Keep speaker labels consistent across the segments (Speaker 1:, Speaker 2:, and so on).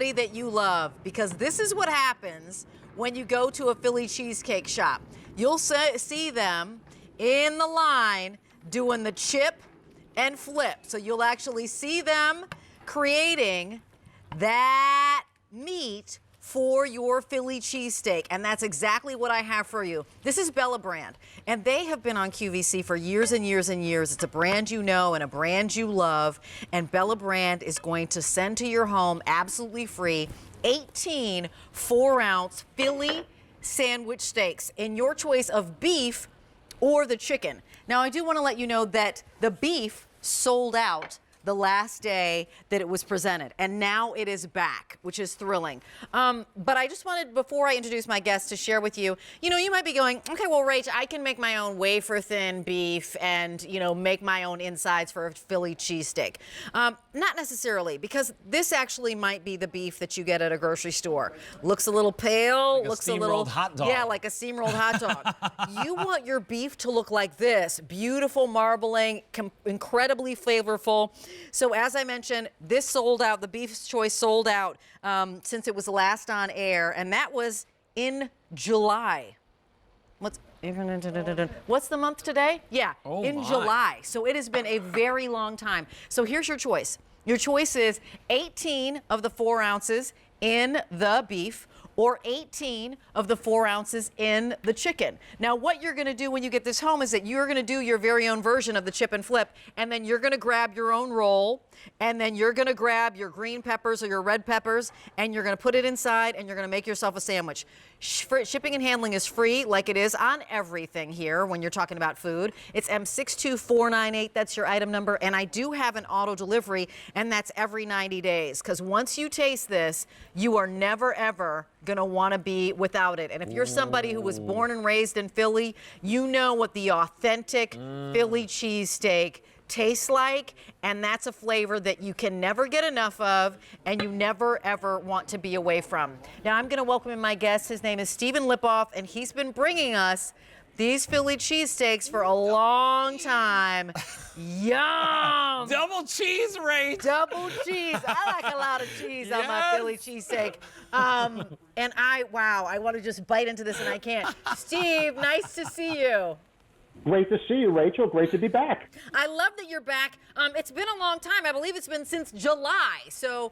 Speaker 1: somebody that you love, because this is what happens when you go to a Philly cheesesteak shop. You'll see them in the line doing the chip and flip. So you'll actually see them creating that meat for your Philly cheesesteak, and that's exactly what I have for you. This is Bella brand, and they have been on QVC for years and years and years. It's a brand you know and a brand you love, and Bella brand is going to send to your home absolutely free 18 4-ounce Philly sandwich steaks in your choice of beef or the chicken. Now, I do want to let you know that the beef sold out the last day that it was presented, and now it is back, which is thrilling. But I just wanted, before I introduce my guest, to share with you, you might be going, okay, well, Rach, I can make my own wafer-thin beef and, make my own insides for a Philly cheesesteak. Not necessarily, because this actually might be the beef that you get at a grocery store. Looks a little pale,
Speaker 2: like
Speaker 1: looks a little
Speaker 2: hot dog.
Speaker 1: Yeah, like a steamrolled hot dog. You want your beef to look like this: beautiful marbling, incredibly flavorful. So as I mentioned, this sold out. The Beef's Choice sold out since it was last on air, and that was in July. What's the month today? Yeah, in July. So it has been a very long time. So here's your choice. Your choice is 18 of the 4 ounces in the beef, or 18 of the 4 ounces in the chicken. Now, what you're gonna do when you get this home is that you're gonna do your very own version of the chip and flip, and then you're gonna grab your own roll, and then you're gonna grab your green peppers or your red peppers, and you're gonna put it inside, and you're gonna make yourself a sandwich. Shipping and handling is free, like it is on everything here when you're talking about food. It's M62498, that's your item number, and I do have an auto delivery, and that's every 90 days, because once you taste this, you are never, ever gonna wanna be without it. And if you're somebody who was born and raised in Philly, you know what the authentic Philly cheesesteak tastes like, and that's a flavor that you can never get enough of and you never ever want to be away from. Now I'm gonna welcome in my guest. His name is Stephen Lipoff, and he's been bringing us these Philly cheesesteaks for a long time. Yum!
Speaker 2: Double cheese, Ray.
Speaker 1: Double cheese. I like a lot of cheese on my Philly cheesesteak. And I want to just bite into this and I can't. Steve, nice to see you.
Speaker 3: Great to see you, Rachel. Great to be back.
Speaker 1: I love that you're back. It's been a long time. I believe it's been since July. So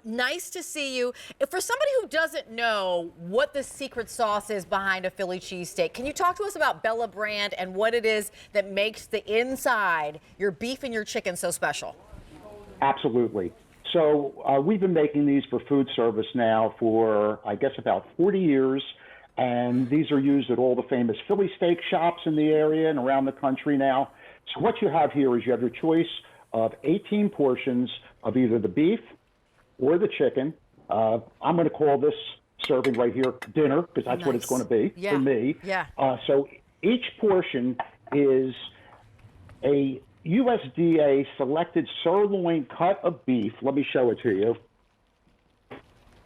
Speaker 1: nice to see you. For somebody who doesn't know what the secret sauce is behind a Philly cheesesteak, can you talk to us about Bella brand and what it is that makes the inside, your beef and your chicken, so special?
Speaker 3: Absolutely. So we've been making these for food service now for, I guess, about 40 years. And these are used at all the famous Philly steak shops in the area and around the country now. So what you have here is you have your choice of 18 portions of either the beef or the chicken. I'm going to call this serving right here dinner, because that's what it's going to be for me.
Speaker 1: Yeah.
Speaker 3: So each portion is a USDA selected sirloin cut of beef. Let me show it to you.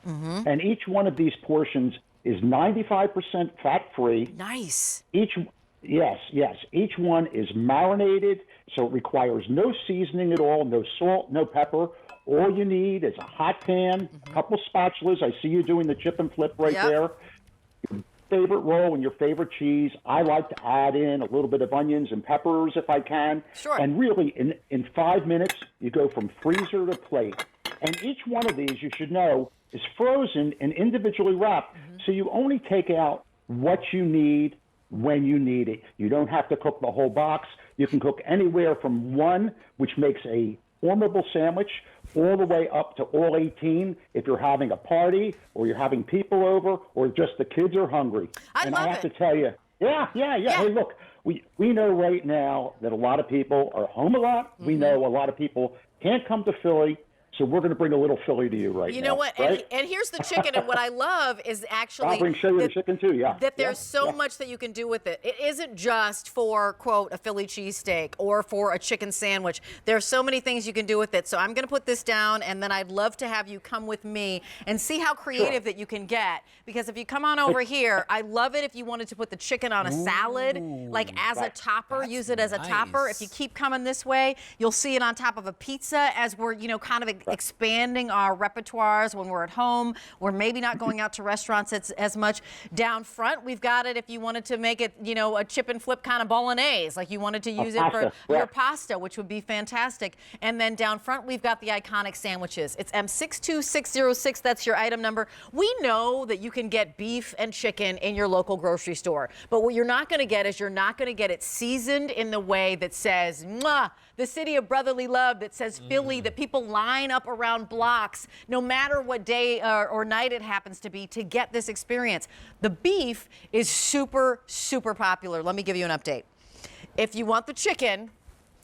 Speaker 3: And each one of these portions is 95% fat-free.
Speaker 1: Nice.
Speaker 3: Each one is marinated, so it requires no seasoning at all, no salt, no pepper. All you need is a hot pan, a couple spatulas. I see you doing the chip and flip right there. Your favorite roll and your favorite cheese. I like to add in a little bit of onions and peppers if I can.
Speaker 1: Sure.
Speaker 3: And really, in 5 minutes, you go from freezer to plate. And each one of these, you should know, is frozen and individually wrapped. So you only take out what you need when you need it. You don't have to cook the whole box. You can cook anywhere from one, which makes a formidable sandwich, all the way up to all 18 if you're having a party or you're having people over or just the kids are hungry. I have to tell you, Hey, look, we know right now that a lot of people are home a lot. We know a lot of people can't come to Philly. So we're going to bring a little Philly to you right now.
Speaker 1: You know what? Right? And here's the chicken. And what I love is actually
Speaker 3: show you the chicken too. Yeah.
Speaker 1: That there's so much that you can do with it. It isn't just for, quote, a Philly cheesesteak or for a chicken sandwich. There's so many things you can do with it. So I'm going to put this down, and then I'd love to have you come with me and see how creative that you can get. Because if you come on over here, I love it if you wanted to put the chicken on a salad, like as a topper, use it as a topper. If you keep coming this way, you'll see it on top of a pizza as we're, kind of expanding our repertoires when we're at home. We're maybe not going out to restaurants as much. Down front, we've got it if you wanted to make it, you know, a chip and flip kind of bolognese, like you wanted to use it for your pasta, which would be fantastic. And then down front, we've got the iconic sandwiches. It's M62606. That's your item number. We know that you can get beef and chicken in your local grocery store, but what you're not going to get is you're not going to get it seasoned in the way that says, "Mwah," the city of brotherly love, that says Philly, that people line up around blocks, no matter what day or night it happens to be, to get this experience. The beef is super, super popular. Let me give you an update. If you want the chicken,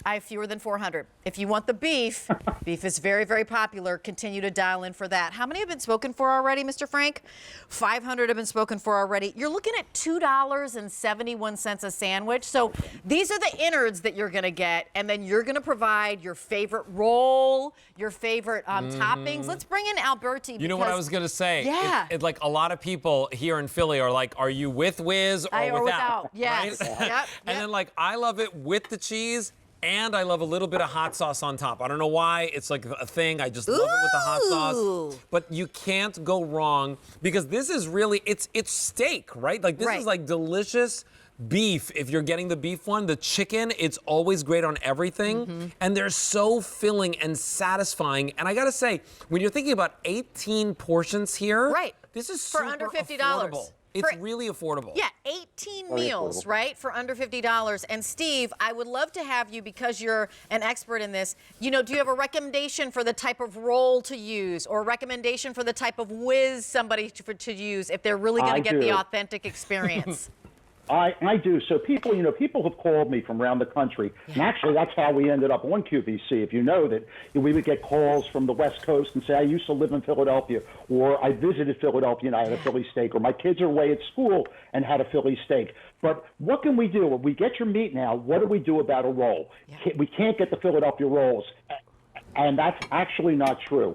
Speaker 1: I have fewer than 400. If you want the beef, beef is very, very popular. Continue to dial in for that. How many have been spoken for already, Mr. Frank? 500 have been spoken for already. You're looking at $2.71 a sandwich. So these are the innards that you're going to get, and then you're going to provide your favorite roll, your favorite toppings. Let's bring in Alberti.
Speaker 2: You know what I was going to say?
Speaker 1: Yeah.
Speaker 2: Like a lot of people here in Philly are like, are you with whiz or without?
Speaker 1: Yes.
Speaker 2: Right?
Speaker 1: Yep.
Speaker 2: And then like, I love it with the cheese. And I love a little bit of hot sauce on top. I don't know why. It's like a thing. I just love it with the hot sauce. But you can't go wrong because this is really, it's steak, right? Like this is like delicious beef. If you're getting the beef one, the chicken, it's always great on everything. And they're so filling and satisfying. And I gotta say, when you're thinking about 18 portions here, this is super
Speaker 1: for under $50.
Speaker 2: affordable. It's really affordable.
Speaker 1: Yeah, 18 meals, right, for under $50. And Steve, I would love to have you, because you're an expert in this, you know, do you have a recommendation for the type of roll to use, or a recommendation for the type of whiz somebody to use if they're really going to get the authentic experience?
Speaker 3: I do. So people, you know, people have called me from around the country. And actually, that's how we ended up on QVC. If you know that, we would get calls from the West Coast and say, I used to live in Philadelphia, or I visited Philadelphia and I had a Philly steak, or my kids are away at school and had a Philly steak. But what can we do? If we get your meat now, what do we do about a roll? We can't get the Philadelphia rolls. And that's actually not true.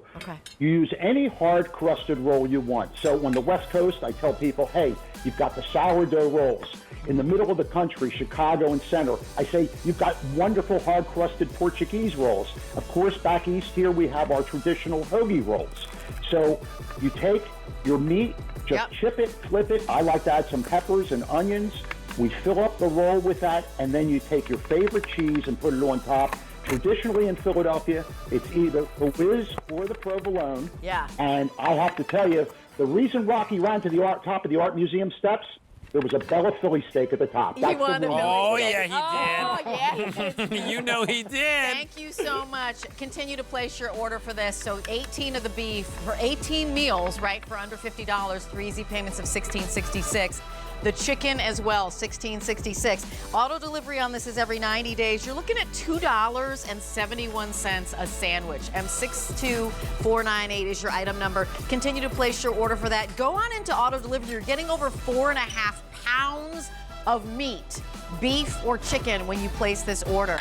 Speaker 3: You use any hard-crusted roll you want. So on the West Coast, I tell people, hey, you've got the sourdough rolls. In the middle of the country, Chicago and center, I say you've got wonderful hard-crusted Portuguese rolls. Of course, back east here, we have our traditional hoagie rolls. So you take your meat, just chip it, flip it. I like to add some peppers and onions. We fill up the roll with that, and then you take your favorite cheese and put it on top. Traditionally in Philadelphia, it's either the whiz or the provolone. And I have to tell you, the reason Rocky ran to the top of the Art Museum steps, there was a Bella Philly steak at the top.
Speaker 1: That's
Speaker 2: Oh, yeah, he did.
Speaker 1: Oh, yeah, he did.
Speaker 2: You know he did.
Speaker 1: Thank you so much. Continue to place your order for this. So 18 of the beef for 18 meals, right, for under $50, 3 easy payments of $16.66. The chicken as well, $16.66. Auto delivery on this is every 90 days. You're looking at $2.71 a sandwich. M62498 is your item number. Continue to place your order for that. Go on into auto delivery. You're getting over 4.5 pounds of meat, beef or chicken, when you place this order.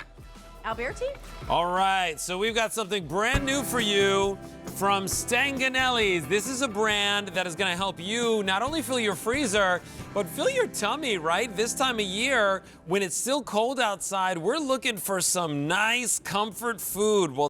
Speaker 1: Alberti?
Speaker 2: All right, so we've got something brand new for you from Stanganelli's. This is a brand that is going to help you not only fill your freezer, but fill your tummy, right? This time of year, when it's still cold outside, we're looking for some nice comfort food. Well,